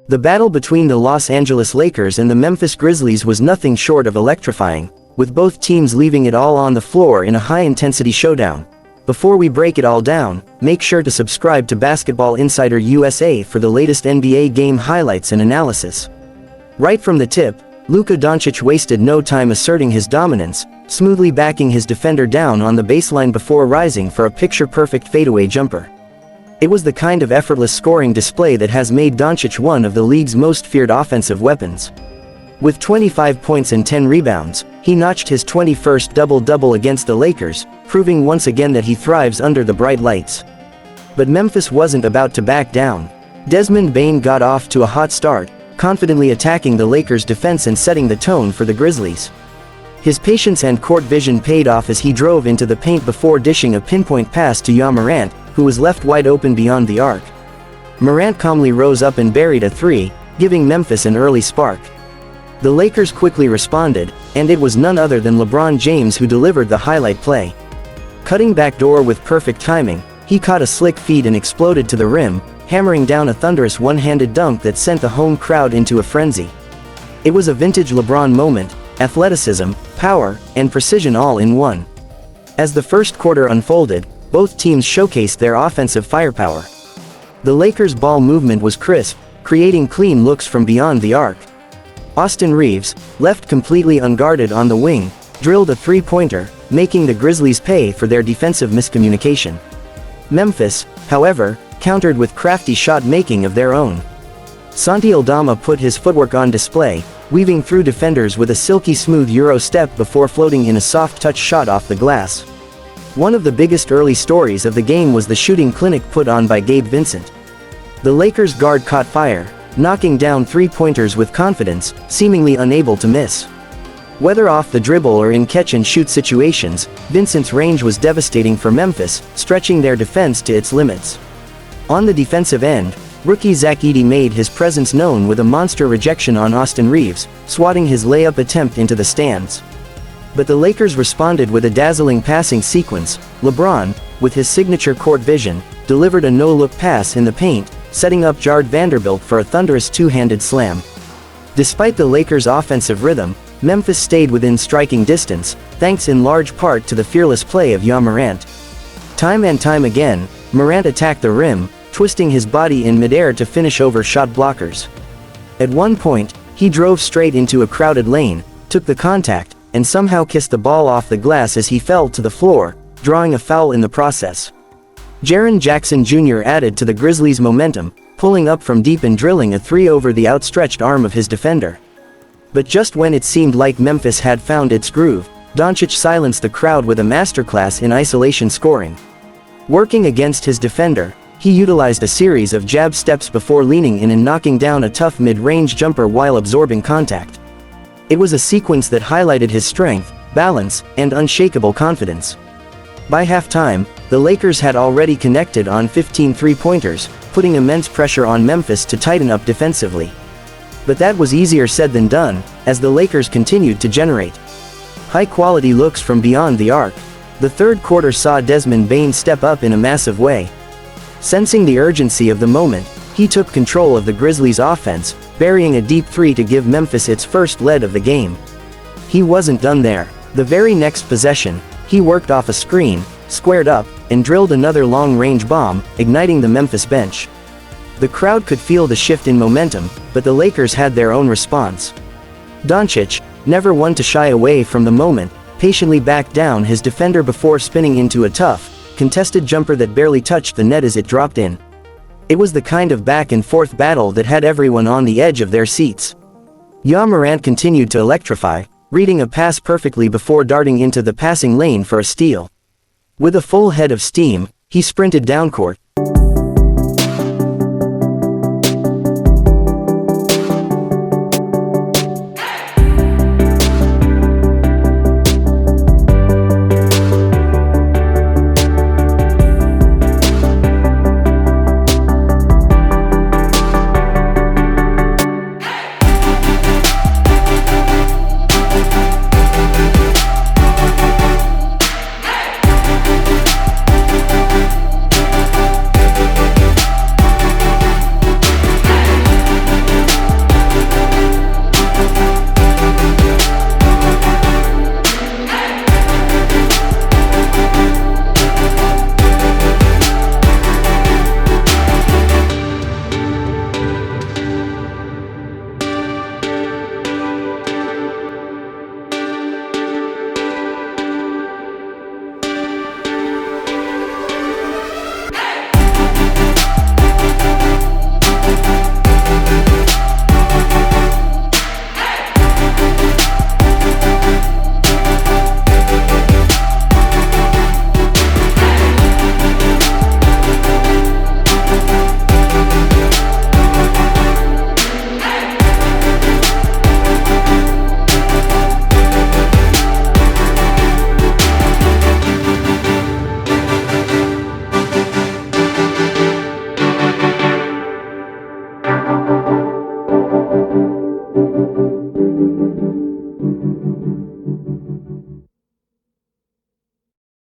The battle between the Los Angeles Lakers and the Memphis Grizzlies was nothing short of electrifying, with both teams leaving it all on the floor in a high-intensity showdown. Before we break it all down, make sure to subscribe to Basketball Insider USA for the latest NBA game highlights and analysis. Right from the tip, Luka Doncic wasted no time asserting his dominance, smoothly backing his defender down on the baseline before rising for a picture-perfect fadeaway jumper. It was the kind of effortless scoring display that has made Doncic one of the league's most feared offensive weapons. With 25 points and 10 rebounds, he notched his 21st double-double against the Lakers, proving once again that he thrives under the bright lights. But Memphis wasn't about to back down. Desmond Bane got off to a hot start, confidently attacking the Lakers' defense and setting the tone for the Grizzlies. His patience and court vision paid off as he drove into the paint before dishing a pinpoint pass to Ja Morant, who was left wide open beyond the arc. Morant calmly rose up and buried a three, giving Memphis an early spark. The Lakers quickly responded, and it was none other than LeBron James who delivered the highlight play. Cutting backdoor with perfect timing, he caught a slick feed and exploded to the rim, hammering down a thunderous one-handed dunk that sent the home crowd into a frenzy. It was a vintage LeBron moment, athleticism, power, and precision all in one. As the first quarter unfolded, both teams showcased their offensive firepower. The Lakers' ball movement was crisp, creating clean looks from beyond the arc. Austin Reaves, left completely unguarded on the wing, drilled a three-pointer, making the Grizzlies pay for their defensive miscommunication. Memphis, however, countered with crafty shot-making of their own. Santi Aldama put his footwork on display, weaving through defenders with a silky smooth Euro step before floating in a soft-touch shot off the glass. One of the biggest early stories of the game was the shooting clinic put on by Gabe Vincent. The Lakers' guard caught fire, knocking down three-pointers with confidence, seemingly unable to miss. Whether off the dribble or in catch-and-shoot situations, Vincent's range was devastating for Memphis, stretching their defense to its limits. On the defensive end, rookie Zach Edey made his presence known with a monster rejection on Austin Reaves, swatting his layup attempt into the stands. But the Lakers responded with a dazzling passing sequence. LeBron, with his signature court vision, delivered a no-look pass in the paint, setting up Jared Vanderbilt for a thunderous two-handed slam. Despite the Lakers' offensive rhythm, Memphis stayed within striking distance, thanks in large part to the fearless play of Ja Morant. Time and time again, Morant attacked the rim, twisting his body in midair to finish over shot blockers. At one point, he drove straight into a crowded lane, took the contact, and somehow kissed the ball off the glass as he fell to the floor, drawing a foul in the process. Jaren Jackson Jr. added to the Grizzlies' momentum, pulling up from deep and drilling a three over the outstretched arm of his defender. But just when it seemed like Memphis had found its groove, Doncic silenced the crowd with a masterclass in isolation scoring. Working against his defender, he utilized a series of jab steps before leaning in and knocking down a tough mid-range jumper while absorbing contact. It was a sequence that highlighted his strength, balance, and unshakable confidence. By halftime, the Lakers had already connected on 15 three-pointers, putting immense pressure on Memphis to tighten up defensively. But that was easier said than done, as the Lakers continued to generate high-quality looks from beyond the arc. The third quarter saw Desmond Bane step up in a massive way. Sensing the urgency of the moment, he took control of the Grizzlies' offense, burying a deep three to give Memphis its first lead of the game. He wasn't done there. The very next possession, he worked off a screen, squared up, and drilled another long-range bomb, igniting the Memphis bench. The crowd could feel the shift in momentum, but the Lakers had their own response. Doncic, never one to shy away from the moment, patiently backed down his defender before spinning into a tough, contested jumper that barely touched the net as it dropped in. It was the kind of back-and-forth battle that had everyone on the edge of their seats. Ja Morant continued to electrify, reading a pass perfectly before darting into the passing lane for a steal. With a full head of steam, he sprinted downcourt,